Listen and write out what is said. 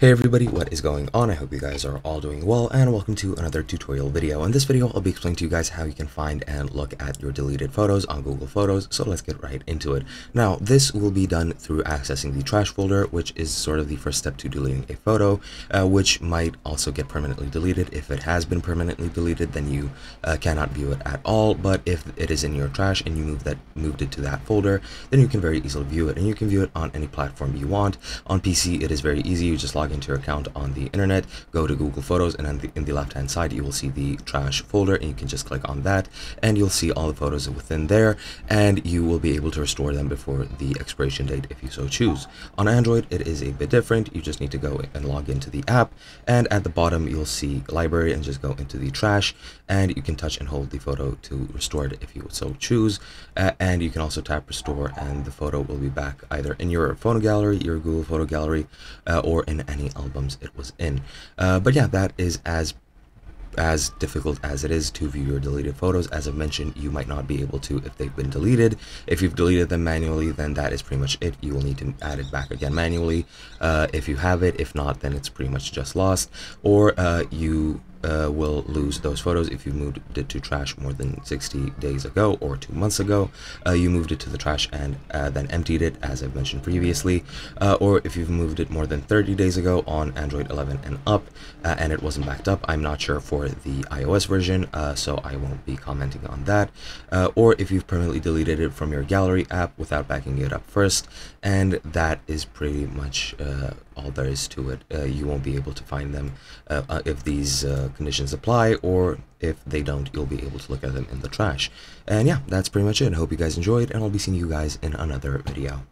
Hey everybody, what is going on? I hope you guys are all doing well, and welcome to another tutorial video. In this video, I'll be explaining to you guys how you can find and look at your deleted photos on Google Photos, so let's get right into it. Now, this will be done through accessing the trash folder, which is sort of the first step to deleting a photo, which might also get permanently deleted. If it has been permanently deleted, then you cannot view it at all, but if it is in your trash and you moved it to that folder, then you can very easily view it, and you can view it on any platform you want. On PC, it is very easy. You just log into your account on the internet, go to Google Photos, and then in the left hand side you will see the trash folder, and you can just click on that and you'll see all the photos within there, and you will be able to restore them before the expiration date if you so choose. On Android, it is a bit different. You just need to go and log into the app, and at the bottom you'll see library, and just go into the trash, and you can touch and hold the photo to restore it if you so choose, and you can also tap restore, and the photo will be back either in your photo gallery, your Google Photo Gallery, or in any albums it was in. But yeah, that is as difficult as it is to view your deleted photos. As I've mentioned, you might not be able to if they've been deleted. If you've deleted them manually, then that is pretty much it. You will need to add it back again manually if you have it. If not, then it's pretty much just lost, or you will lose those photos if you moved it to trash more than 60 days ago or 2 months ago. You moved it to the trash and then emptied it, as I've mentioned previously, or if you've moved it more than 30 days ago on Android 11 and up, and it wasn't backed up. I'm not sure for the iOS version, so I won't be commenting on that. Or if you've permanently deleted it from your gallery app without backing it up first, and that is pretty much all there is to it. You won't be able to find them if these conditions apply, or if they don't, you'll be able to look at them in the trash. And yeah, that's pretty much it. I hope you guys enjoyed, and I'll be seeing you guys in another video.